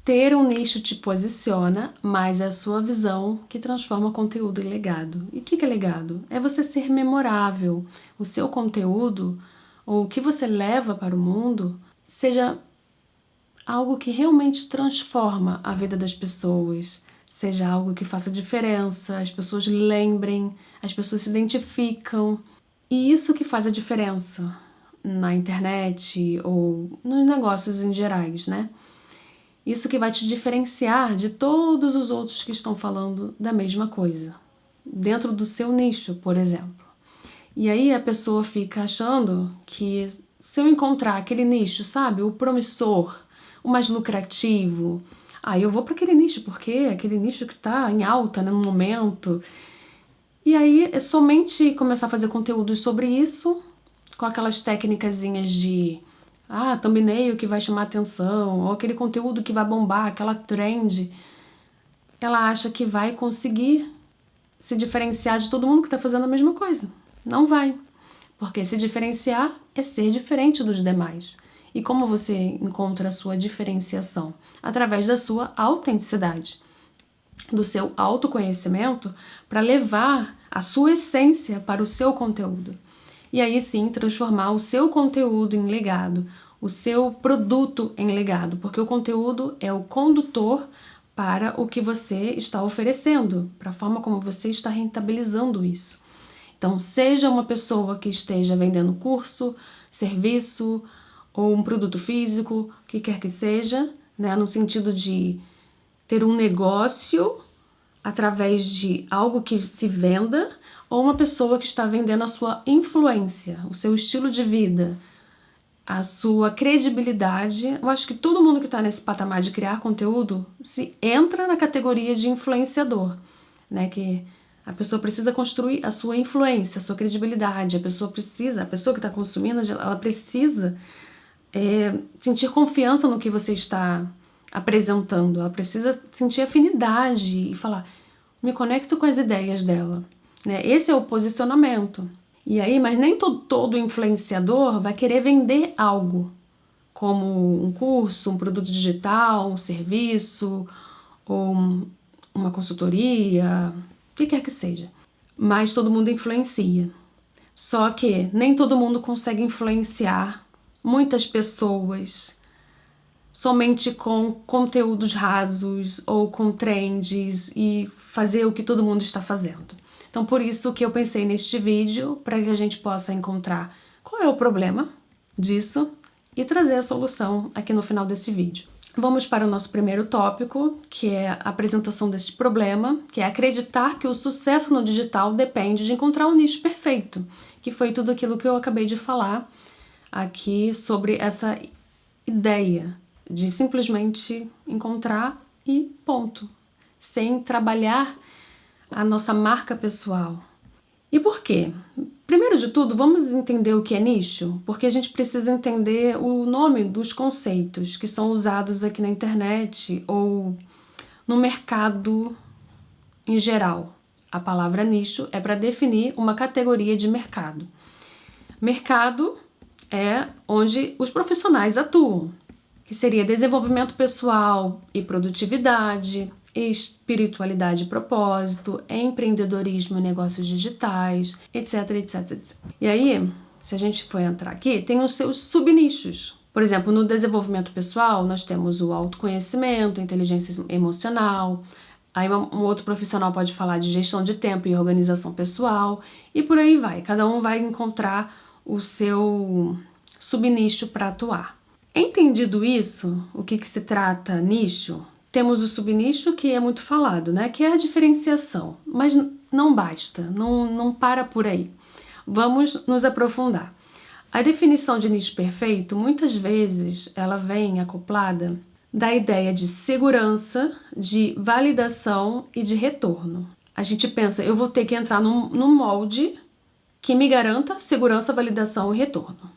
Ter um nicho te posiciona, mas é a sua visão que transforma conteúdo em legado. E o que é legado? É você ser memorável. O seu conteúdo, ou o que você leva para o mundo, seja algo que realmente transforma a vida das pessoas, seja algo que faça diferença, as pessoas lembrem, as pessoas se identificam. E isso que faz a diferença na internet ou nos negócios em gerais, né? Isso que vai te diferenciar de todos os outros que estão falando da mesma coisa, dentro do seu nicho, por exemplo. E aí a pessoa fica achando que se eu encontrar aquele nicho, sabe, o promissor, o mais lucrativo, eu vou para aquele nicho, porque é aquele nicho que está em alta, né, no momento. E aí é somente começar a fazer conteúdos sobre isso, com aquelas técnicazinhas de thumbnail que vai chamar atenção, ou aquele conteúdo que vai bombar, aquela trend. Ela acha que vai conseguir se diferenciar de todo mundo que está fazendo a mesma coisa. Não vai. Porque se diferenciar é ser diferente dos demais. E como você encontra a sua diferenciação? Através da sua autenticidade, do seu autoconhecimento, para levar a sua essência para o seu conteúdo. E aí sim transformar o seu conteúdo em legado, o seu produto em legado, porque o conteúdo é o condutor para o que você está oferecendo, para a forma como você está rentabilizando isso. Então, seja uma pessoa que esteja vendendo curso, serviço ou um produto físico, o que quer que seja, né, no sentido de ter um negócio através de algo que se venda, ou uma pessoa que está vendendo a sua influência, o seu estilo de vida, a sua credibilidade. Eu acho que todo mundo que está nesse patamar de criar conteúdo se entra na categoria de influenciador, né? Que a pessoa precisa construir a sua influência, a sua credibilidade. A pessoa que está consumindo, ela precisa sentir confiança no que você está apresentando. Ela precisa sentir afinidade e falar, me conecto com as ideias dela. Né? Esse é o posicionamento. E aí, mas nem todo influenciador vai querer vender algo, como um curso, um produto digital, um serviço, ou uma consultoria, o que quer que seja. Mas todo mundo influencia. Só que nem todo mundo consegue influenciar muitas pessoas somente com conteúdos rasos ou com trends e fazer o que todo mundo está fazendo. Então, por isso que eu pensei neste vídeo, para que a gente possa encontrar qual é o problema disso e trazer a solução aqui no final desse vídeo. Vamos para o nosso primeiro tópico, que é a apresentação deste problema, que é acreditar que o sucesso no digital depende de encontrar um nicho perfeito, que foi tudo aquilo que eu acabei de falar aqui sobre essa ideia de simplesmente encontrar e ponto, sem trabalhar a nossa marca pessoal. E por quê? Primeiro de tudo, vamos entender o que é nicho, porque a gente precisa entender o nome dos conceitos que são usados aqui na internet ou no mercado em geral. A palavra nicho é para definir uma categoria de mercado. Mercado é onde os profissionais atuam, que seria desenvolvimento pessoal e produtividade, espiritualidade e propósito, empreendedorismo e negócios digitais, etc, etc, etc. E aí, se a gente for entrar aqui, tem os seus subnichos. Por exemplo, no desenvolvimento pessoal, nós temos o autoconhecimento, a inteligência emocional. Aí um outro profissional pode falar de gestão de tempo e organização pessoal, e por aí vai. Cada um vai encontrar o seu subnicho para atuar. Entendido isso, o que se trata nicho, temos o subnicho que é muito falado, né? Que é a diferenciação, mas não basta, não para por aí. Vamos nos aprofundar. A definição de nicho perfeito, muitas vezes, ela vem acoplada da ideia de segurança, de validação e de retorno. A gente pensa, eu vou ter que entrar num molde que me garanta segurança, validação e retorno.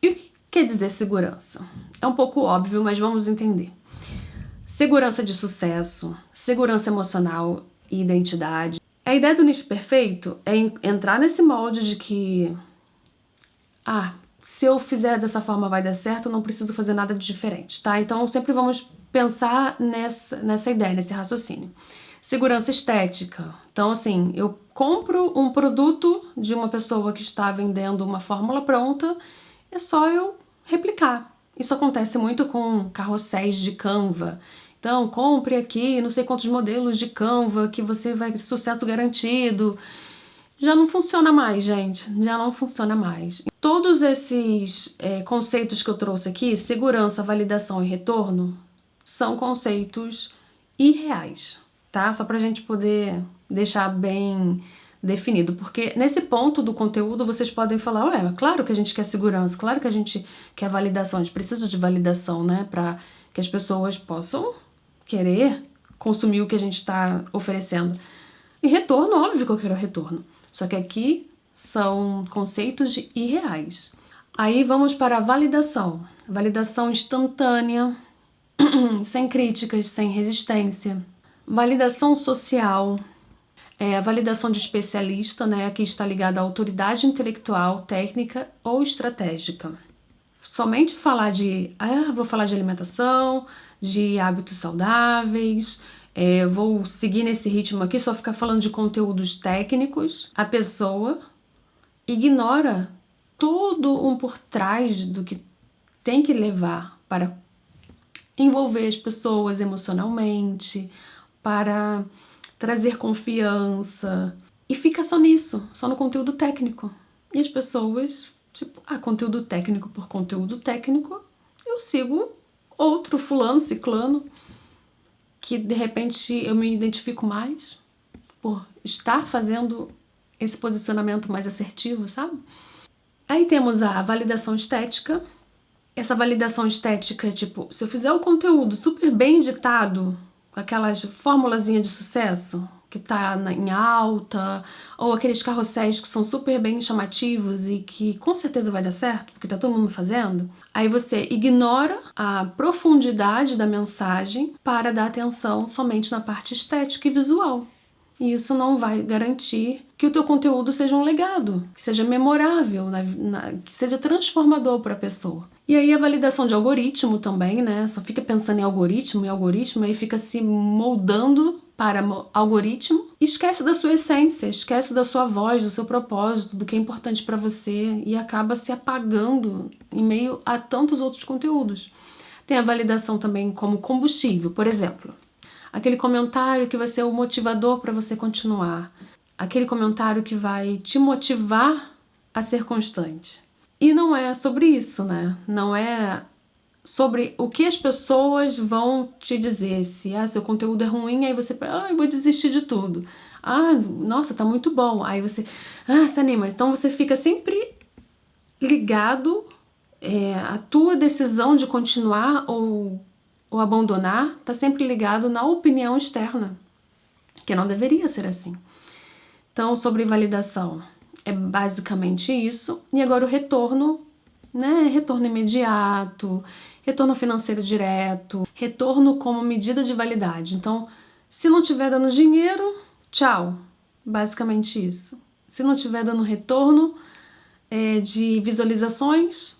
E o que quer dizer segurança? É um pouco óbvio, mas vamos entender. Segurança de sucesso, segurança emocional e identidade. A ideia do nicho perfeito é entrar nesse molde de que se eu fizer dessa forma vai dar certo, eu não preciso fazer nada de diferente, tá? Então sempre vamos pensar nessa ideia, nesse raciocínio. Segurança estética. Então, assim, eu compro um produto de uma pessoa que está vendendo uma fórmula pronta, é só eu replicar. Isso acontece muito com carrosséis de Canva. Então, compre aqui não sei quantos modelos de Canva que você vai ter sucesso garantido. Já não funciona mais, gente. Já não funciona mais. Todos esses conceitos que eu trouxe aqui, segurança, validação e retorno, são conceitos irreais, tá? Só pra gente poder deixar bem definido, porque nesse ponto do conteúdo vocês podem falar, ué, claro que a gente quer segurança, claro que a gente quer validação, a gente precisa de validação, né, pra que as pessoas possam querer consumir o que a gente está oferecendo. E retorno, óbvio que eu quero retorno, só que aqui são conceitos irreais. Aí vamos para a validação. Validação instantânea, sem críticas, sem resistência. Validação social, a validação de especialista, né, que está ligada à autoridade intelectual, técnica ou estratégica. Somente falar vou falar de alimentação, de hábitos saudáveis, vou seguir nesse ritmo aqui, só ficar falando de conteúdos técnicos, a pessoa ignora todo um por trás do que tem que levar para envolver as pessoas emocionalmente, para trazer confiança, e fica só nisso, só no conteúdo técnico. E as pessoas, tipo, conteúdo técnico por conteúdo técnico, eu sigo outro fulano, ciclano, que de repente eu me identifico mais por estar fazendo esse posicionamento mais assertivo, sabe? Aí temos a validação estética. Essa validação estética, tipo, se eu fizer o conteúdo super bem editado, com aquelas formulazinhas de sucesso, que tá em alta, ou aqueles carrosséis que são super bem chamativos e que com certeza vai dar certo, porque tá todo mundo fazendo, aí você ignora a profundidade da mensagem para dar atenção somente na parte estética e visual. E isso não vai garantir que o teu conteúdo seja um legado, que seja memorável, que seja transformador para a pessoa. E aí a validação de algoritmo também, né? Só fica pensando em algoritmo, aí fica se moldando para algoritmo, e esquece da sua essência, esquece da sua voz, do seu propósito, do que é importante para você, e acaba se apagando em meio a tantos outros conteúdos. Tem a validação também como combustível, por exemplo. Aquele comentário que vai ser o motivador para você continuar. Aquele comentário que vai te motivar a ser constante. E não é sobre isso, né? Não é sobre o que as pessoas vão te dizer. Se seu conteúdo é ruim, aí você eu vou desistir de tudo. Nossa, tá muito bom. Aí você se anima. Então você fica sempre ligado à tua decisão de continuar ou abandonar, está sempre ligado na opinião externa, que não deveria ser assim. Então, sobre validação, é basicamente isso. E agora o retorno, né? Retorno imediato, retorno financeiro direto, retorno como medida de validade. Então, se não estiver dando dinheiro, tchau. Basicamente isso. Se não estiver dando retorno de visualizações,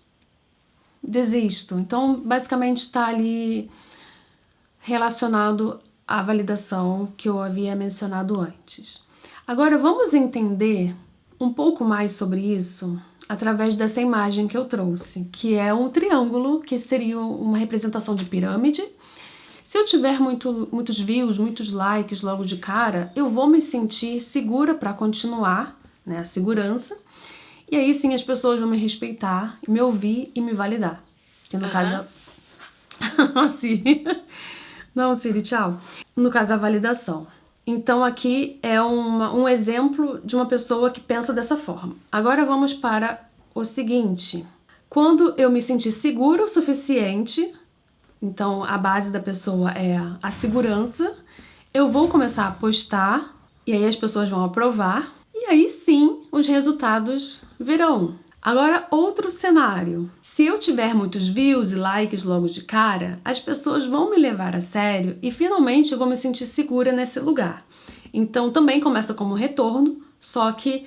desisto. Então, basicamente está ali relacionado à validação que eu havia mencionado antes. Agora vamos entender um pouco mais sobre isso através dessa imagem que eu trouxe, que é um triângulo, que seria uma representação de pirâmide. Se eu tiver muitos views, muitos likes logo de cara, eu vou me sentir segura para continuar, né, a segurança, e aí sim as pessoas vão me respeitar, me ouvir e me validar. Que no caso... Siri. Não, Siri, tchau. No caso, a validação. Então, aqui é um exemplo de uma pessoa que pensa dessa forma. Agora vamos para o seguinte. Quando eu me sentir segura o suficiente, então a base da pessoa é a segurança, eu vou começar a postar, e aí as pessoas vão aprovar, e aí sim os resultados virão. Agora, outro cenário. Se eu tiver muitos views e likes logo de cara, as pessoas vão me levar a sério e finalmente eu vou me sentir segura nesse lugar. Então, também começa como retorno, só que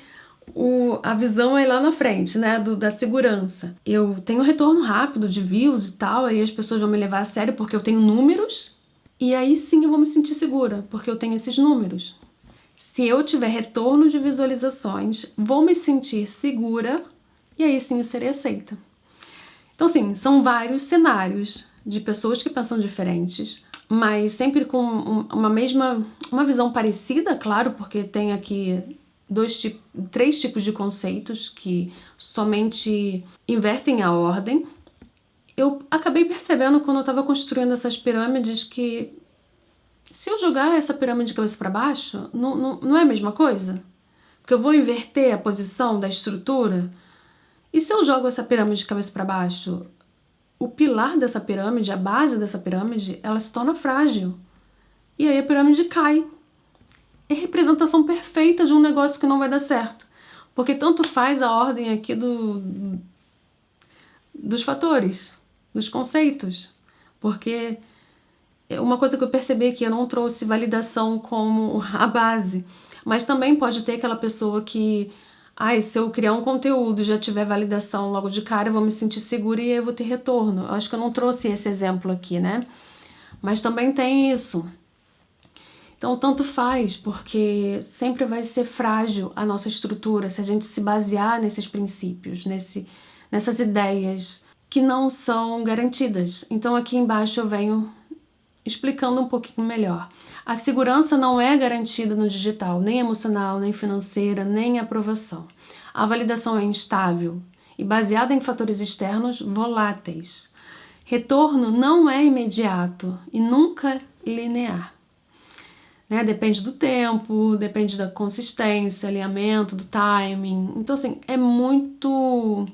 a visão é lá na frente, né, da segurança. Eu tenho retorno rápido de views e tal, aí as pessoas vão me levar a sério porque eu tenho números, e aí sim eu vou me sentir segura, porque eu tenho esses números. Se eu tiver retorno de visualizações, vou me sentir segura, e aí sim eu serei aceita. Então, assim, são vários cenários de pessoas que pensam diferentes, mas sempre com uma visão parecida, claro, porque tem aqui três tipos de conceitos que somente invertem a ordem. Eu acabei percebendo quando eu estava construindo essas pirâmides que se eu jogar essa pirâmide de cabeça para baixo, não é a mesma coisa? Porque eu vou inverter a posição da estrutura. E se eu jogo essa pirâmide de cabeça para baixo, o pilar dessa pirâmide, a base dessa pirâmide, ela se torna frágil. E aí a pirâmide cai. É representação perfeita de um negócio que não vai dar certo. Porque tanto faz a ordem aqui dos fatores, dos conceitos. Porque uma coisa que eu percebi é que eu não trouxe validação como a base. Mas também pode ter aquela pessoa que... se eu criar um conteúdo e já tiver validação logo de cara, eu vou me sentir segura e eu vou ter retorno. Eu acho que eu não trouxe esse exemplo aqui, né? Mas também tem isso. Então, tanto faz, porque sempre vai ser frágil a nossa estrutura se a gente se basear nesses princípios, nessas ideias que não são garantidas. Então, aqui embaixo eu venho explicando um pouquinho melhor. A segurança não é garantida no digital, nem emocional, nem financeira, nem aprovação. A validação é instável e baseada em fatores externos voláteis. Retorno não é imediato e nunca linear. Né? Depende do tempo, depende da consistência, alinhamento, do timing. Então, assim, é muito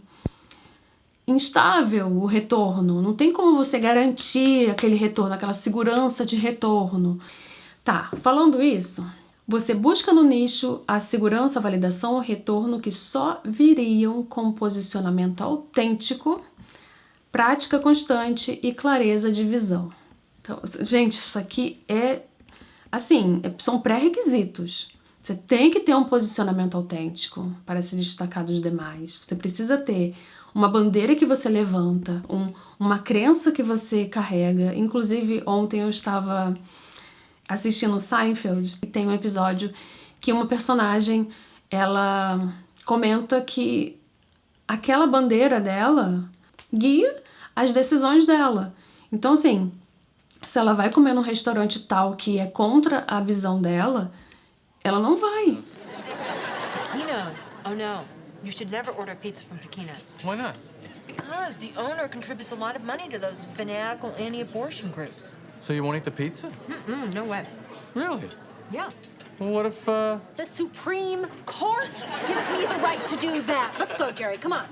instável o retorno. Não tem como você garantir aquele retorno, aquela segurança de retorno. Tá, falando isso, você busca no nicho a segurança, a validação, o retorno que só viriam com posicionamento autêntico, prática constante e clareza de visão. Então, gente, isso aqui são pré-requisitos. Você tem que ter um posicionamento autêntico para se destacar dos demais. Você precisa ter uma bandeira que você levanta, uma crença que você carrega. Inclusive, ontem eu estava assistindo Seinfeld e tem um episódio que uma personagem, ela comenta que aquela bandeira dela guia as decisões dela. Então, assim, se ela vai comer num restaurante tal que é contra a visão dela, ela não vai. Taquinos. Oh no, you should never order pizza from Taquinos. Why not? Because the owner contributes a lot of money to those fanatical anti-abortion groups. So you won't eat the pizza? No way. Really? Yeah. Well, what if, The Supreme Court gives me the right to do that. Let's go, Jerry. Come on.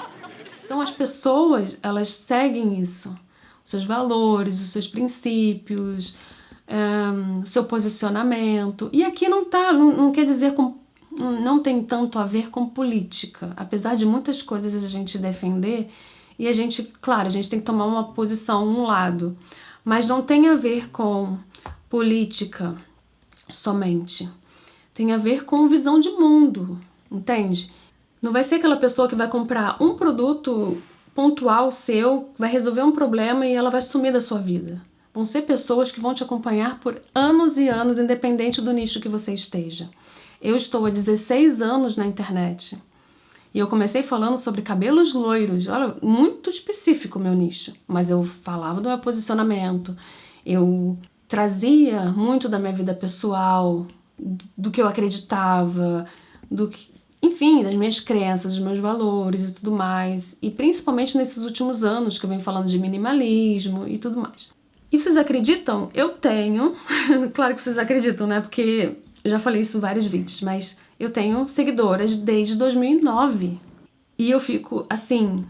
Então as pessoas, elas seguem isso. Os seus valores, os seus princípios, seu posicionamento. E aqui não quer dizer, não tem tanto a ver com política. Apesar de muitas coisas a gente defender, e a gente tem que tomar uma posição, um lado. Mas não tem a ver com política somente. Tem a ver com visão de mundo, entende? Não vai ser aquela pessoa que vai comprar um produto pontual seu, vai resolver um problema e ela vai sumir da sua vida. Vão ser pessoas que vão te acompanhar por anos e anos, independente do nicho que você esteja. Eu estou há 16 anos na internet. E eu comecei falando sobre cabelos loiros. Olha, muito específico o meu nicho. Mas eu falava do meu posicionamento. Eu trazia muito da minha vida pessoal, do que eu acreditava, enfim, das minhas crenças, dos meus valores e tudo mais. E principalmente nesses últimos anos que eu venho falando de minimalismo e tudo mais. E vocês acreditam? Eu tenho... Claro que vocês acreditam, né? Porque eu já falei isso em vários vídeos, mas... Eu tenho seguidoras desde 2009. E eu fico assim...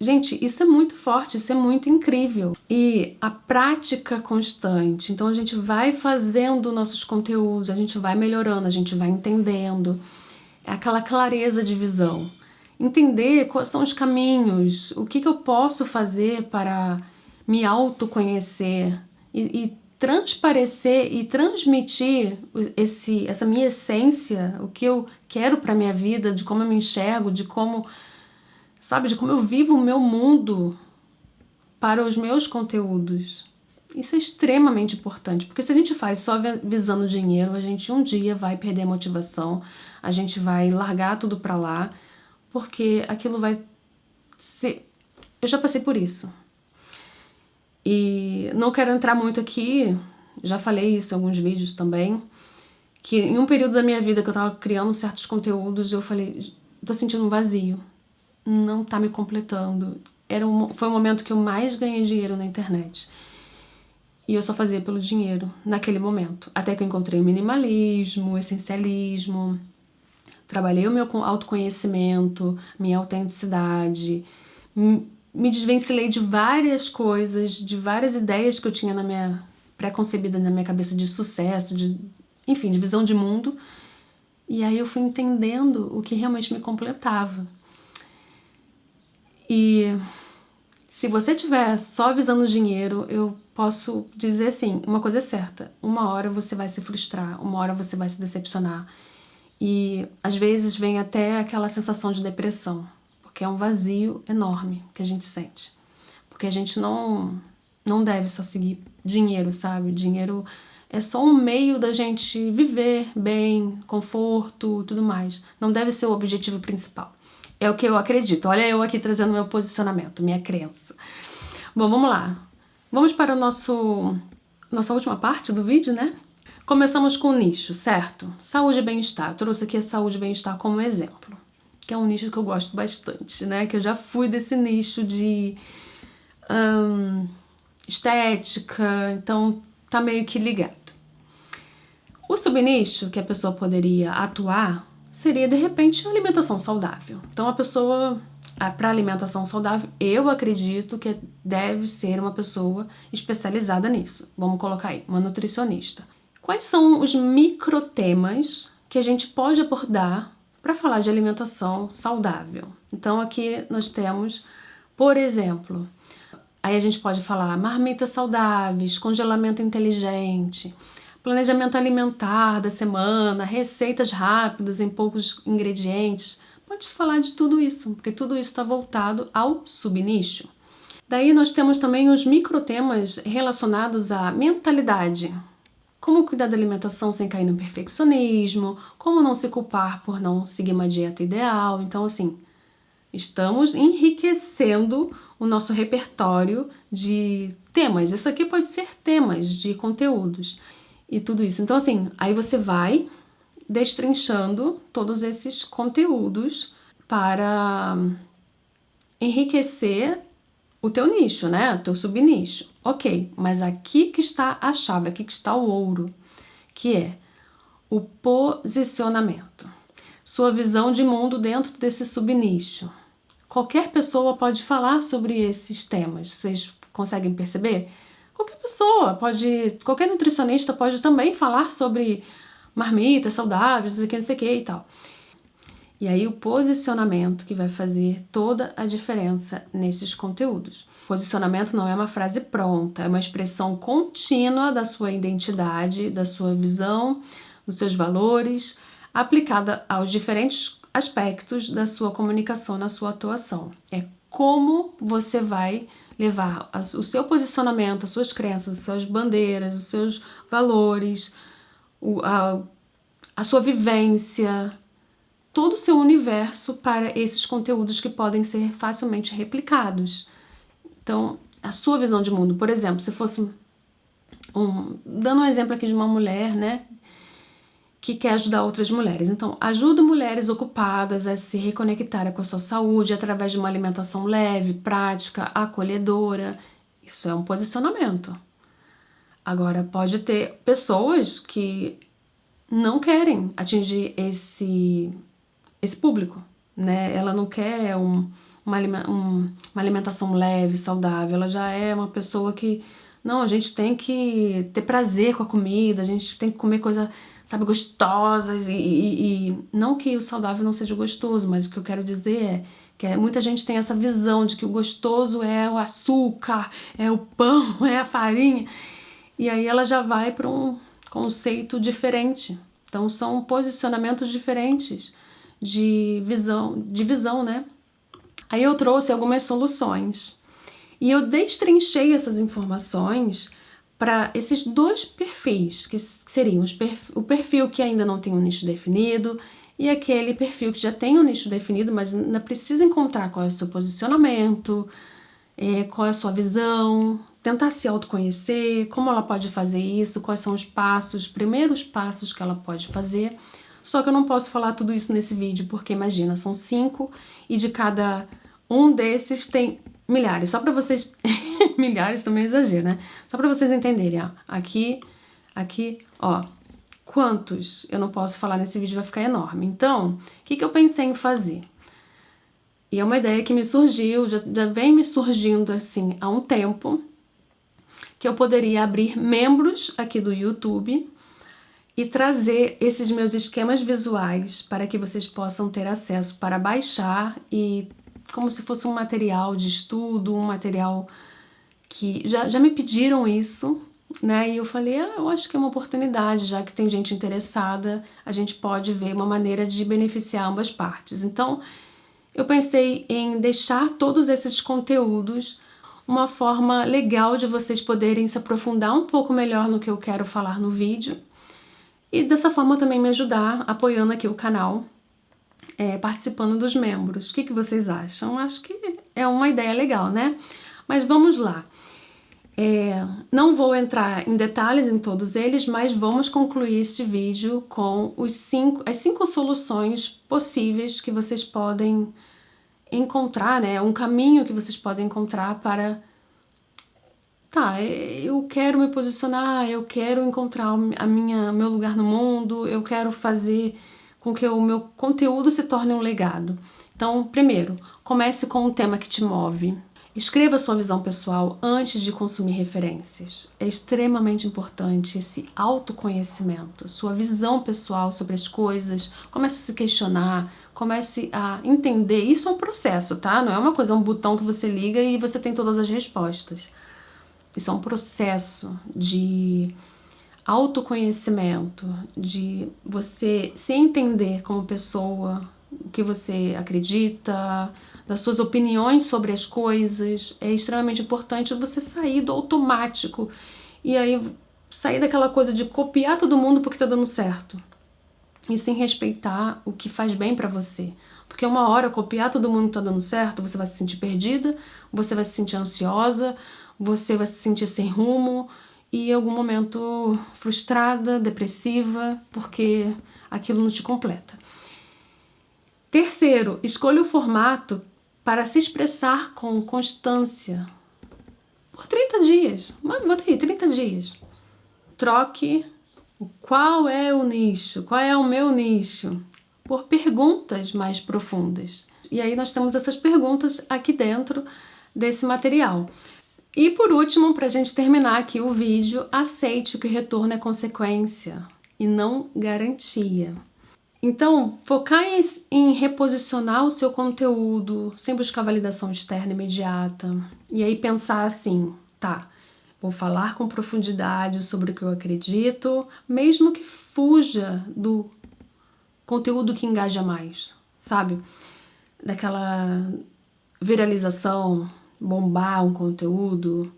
Gente, isso é muito forte, isso é muito incrível. E a prática constante. Então a gente vai fazendo nossos conteúdos, a gente vai melhorando, a gente vai entendendo. É aquela clareza de visão. Entender quais são os caminhos, o que eu posso fazer para me autoconhecer e transparecer e transmitir essa minha essência, o que eu quero para minha vida, de como eu me enxergo, de como, sabe, de como eu vivo o meu mundo para os meus conteúdos. Isso é extremamente importante, porque se a gente faz só visando dinheiro, a gente um dia vai perder a motivação, a gente vai largar tudo para lá, porque aquilo vai ser... Eu já passei por isso. E não quero entrar muito aqui, já falei isso em alguns vídeos também, que em um período da minha vida que eu tava criando certos conteúdos, eu falei, tô sentindo um vazio, não tá me completando. Foi o momento que eu mais ganhei dinheiro na internet. E eu só fazia pelo dinheiro, naquele momento. Até que eu encontrei o minimalismo, o essencialismo, trabalhei o meu autoconhecimento, minha autenticidade, me desvencilhei de várias coisas, de várias ideias que eu tinha na minha pré-concebida na minha cabeça de sucesso, enfim, de visão de mundo. E aí eu fui entendendo o que realmente me completava. E se você estiver só visando dinheiro, eu posso dizer assim, uma coisa é certa, uma hora você vai se frustrar, uma hora você vai se decepcionar. E às vezes vem até aquela sensação de depressão, porque é um vazio enorme que a gente sente. Porque a gente não deve só seguir dinheiro, sabe? Dinheiro é só um meio da gente viver bem, conforto, tudo mais. Não deve ser o objetivo principal. É o que eu acredito. Olha eu aqui trazendo meu posicionamento, minha crença. Bom, vamos lá. Vamos para nossa última parte do vídeo, né? Começamos com o nicho, certo? Saúde e bem-estar. Eu trouxe aqui a saúde e bem-estar como exemplo, que é um nicho que eu gosto bastante, né? Que eu já fui desse nicho de estética, então tá meio que ligado. O subnicho que a pessoa poderia atuar seria, de repente, a alimentação saudável. Então, a pessoa, para alimentação saudável, eu acredito que deve ser uma pessoa especializada nisso. Vamos colocar aí, uma nutricionista. Quais são os microtemas que a gente pode abordar para falar de alimentação saudável? Então, aqui nós temos, por exemplo, aí a gente pode falar marmitas saudáveis, congelamento inteligente, planejamento alimentar da semana, receitas rápidas em poucos ingredientes. Pode falar de tudo isso, porque tudo isso está voltado ao subnicho. Daí nós temos também os microtemas relacionados à mentalidade. Como cuidar da alimentação sem cair no perfeccionismo, como não se culpar por não seguir uma dieta ideal. Então, assim, estamos enriquecendo o nosso repertório de temas. Isso aqui pode ser temas de conteúdos e tudo isso. Então, assim, aí você vai destrinchando todos esses conteúdos para enriquecer o teu nicho, né? O teu subnicho. Ok, mas aqui que está a chave, aqui que está o ouro, que é o posicionamento. Sua visão de mundo dentro desse subnicho. Qualquer pessoa pode falar sobre esses temas, vocês conseguem perceber? Qualquer pessoa pode, qualquer nutricionista pode também falar sobre marmitas saudáveis, não sei o que e tal. E aí o posicionamento que vai fazer toda a diferença nesses conteúdos. Posicionamento não é uma frase pronta, é uma expressão contínua da sua identidade, da sua visão, dos seus valores, aplicada aos diferentes aspectos da sua comunicação, na sua atuação. É como você vai levar o seu posicionamento, as suas crenças, as suas bandeiras, os seus valores, a sua vivência, todo o seu universo para esses conteúdos que podem ser facilmente replicados. Então, a sua visão de mundo, por exemplo, se fosse dando um exemplo aqui de uma mulher, né, que quer ajudar outras mulheres. Então, ajuda mulheres ocupadas a se reconectarem com a sua saúde através de uma alimentação leve, prática, acolhedora. Isso é um posicionamento. Agora, pode ter pessoas que não querem atingir esse público, né? Ela não quer uma alimentação leve, saudável. Ela já é uma pessoa que, não, a gente tem que ter prazer com a comida, a gente tem que comer coisa, sabe, gostosas e não que o saudável não seja gostoso, mas o que eu quero dizer é que muita gente tem essa visão de que o gostoso é o açúcar, é o pão, é a farinha. E aí ela já vai para um conceito diferente. Então são posicionamentos diferentes de visão, né? Aí eu trouxe algumas soluções. E eu destrinchei essas informações para esses dois perfis, que seriam o perfil que ainda não tem um nicho definido e aquele perfil que já tem um nicho definido, mas ainda precisa encontrar qual é o seu posicionamento, qual é a sua visão, tentar se autoconhecer, como ela pode fazer isso, quais são os primeiros passos que ela pode fazer. Só que eu não posso falar tudo isso nesse vídeo, porque imagina, são 5 e de cada um desses tem milhares. Só para vocês... milhares também é exagero, né? Só para vocês entenderem, ó. Aqui, ó. Quantos eu não posso falar nesse vídeo, vai ficar enorme. Então, o que eu pensei em fazer? E é uma ideia que me surgiu, já vem me surgindo assim há um tempo, que eu poderia abrir membros aqui do YouTube e trazer esses meus esquemas visuais para que vocês possam ter acesso para baixar e como se fosse um material de estudo, um material que já me pediram isso, né? E eu falei, eu acho que é uma oportunidade, já que tem gente interessada, a gente pode ver uma maneira de beneficiar ambas partes. Então, eu pensei em deixar todos esses conteúdos uma forma legal de vocês poderem se aprofundar um pouco melhor no que eu quero falar no vídeo e dessa forma também me ajudar apoiando aqui o canal, participando dos membros. O que vocês acham? Acho que é uma ideia legal, né? Mas vamos lá. Não vou entrar em detalhes em todos eles, mas vamos concluir este vídeo com as 5 soluções possíveis que vocês podem encontrar, né? Um caminho que vocês podem encontrar para... Tá, eu quero me posicionar, eu quero encontrar meu lugar no mundo, eu quero fazer com que o meu conteúdo se torne um legado. Então, primeiro, comece com um tema que te move. Escreva sua visão pessoal antes de consumir referências. É extremamente importante esse autoconhecimento, sua visão pessoal sobre as coisas. Comece a se questionar, comece a entender. Isso é um processo, tá? Não é uma coisa, um botão que você liga e você tem todas as respostas. Isso é um processo de autoconhecimento, de você se entender como pessoa, o que você acredita, das suas opiniões sobre as coisas. É extremamente importante você sair do automático e aí sair daquela coisa de copiar todo mundo porque tá dando certo e sem respeitar o que faz bem pra você. Porque uma hora copiar todo mundo que tá dando certo, você vai se sentir perdida, você vai se sentir ansiosa, você vai se sentir sem rumo e em algum momento frustrada, depressiva, porque aquilo não te completa. Terceiro, escolha o formato para se expressar com constância. Por 30 dias. Bota aí, 30 dias. Troque qual é o nicho, qual é o meu nicho, por perguntas mais profundas. E aí nós temos essas perguntas aqui dentro desse material. E por último, para a gente terminar aqui o vídeo, aceite que o retorno é consequência e não garantia. Então, focar em reposicionar o seu conteúdo sem buscar validação externa imediata. E aí pensar assim, tá, vou falar com profundidade sobre o que eu acredito, mesmo que fuja do conteúdo que engaja mais, sabe? Daquela viralização, bombar um conteúdo.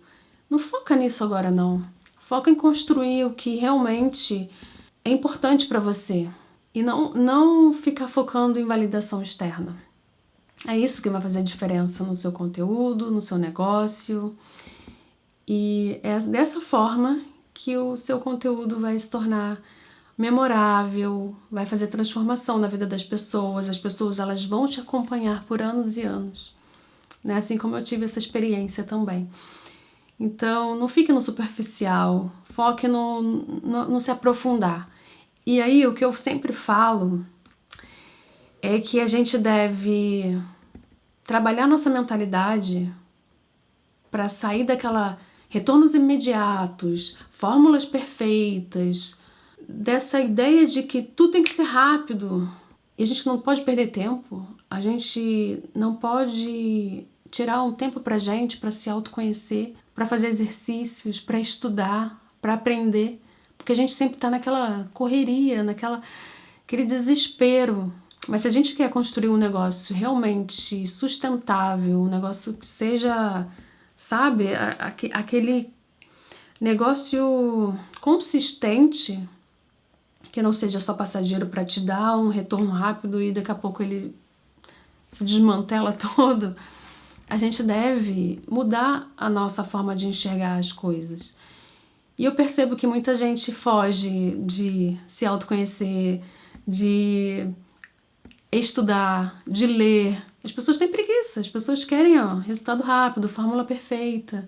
Não foca nisso agora, não. Foca em construir o que realmente é importante para você. E não ficar focando em validação externa. É isso que vai fazer diferença no seu conteúdo, no seu negócio. E é dessa forma que o seu conteúdo vai se tornar memorável, vai fazer transformação na vida das pessoas. As pessoas elas vão te acompanhar por anos e anos. Né? Assim como eu tive essa experiência também. Então, não fique no superficial, foque no se aprofundar. E aí, o que eu sempre falo é que a gente deve trabalhar nossa mentalidade para sair daquela retornos imediatos, fórmulas perfeitas, dessa ideia de que tudo tem que ser rápido. E a gente não pode perder tempo, a gente não pode tirar um tempo pra gente, para se autoconhecer, para fazer exercícios, para estudar, para aprender, porque a gente sempre tá naquela correria, aquele desespero. Mas se a gente quer construir um negócio realmente sustentável, um negócio que seja, sabe, aquele negócio consistente, que não seja só passageiro para te dar um retorno rápido e daqui a pouco ele se desmantela todo, a gente deve mudar a nossa forma de enxergar as coisas. E eu percebo que muita gente foge de se autoconhecer, de estudar, de ler. As pessoas têm preguiça, as pessoas querem resultado rápido, fórmula perfeita.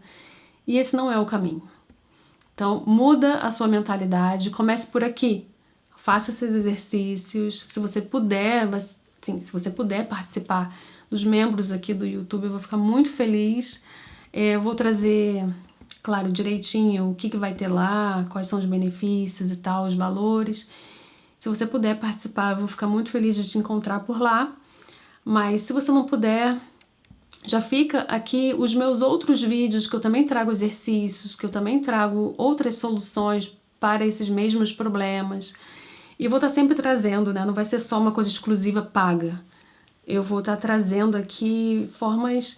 E esse não é o caminho. Então, muda a sua mentalidade, comece por aqui. Faça esses exercícios. Se você puder, se você puder participar dos membros aqui do YouTube, eu vou ficar muito feliz. Eu vou trazer, claro, direitinho o que vai ter lá, quais são os benefícios e tal, os valores. Se você puder participar, eu vou ficar muito feliz de te encontrar por lá. Mas se você não puder, já fica aqui os meus outros vídeos, que eu também trago exercícios, que eu também trago outras soluções para esses mesmos problemas. E eu vou estar sempre trazendo, né? Não vai ser só uma coisa exclusiva paga. Eu vou estar trazendo aqui formas,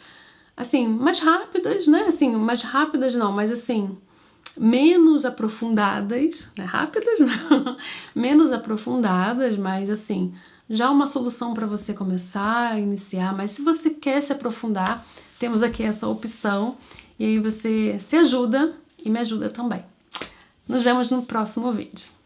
assim, mais rápidas, né? Assim, mais rápidas não, mas assim, menos aprofundadas, né? Rápidas não, menos aprofundadas, mas assim, já uma solução para você começar a iniciar. Mas se você quer se aprofundar, temos aqui essa opção e aí você se ajuda e me ajuda também. Nos vemos no próximo vídeo.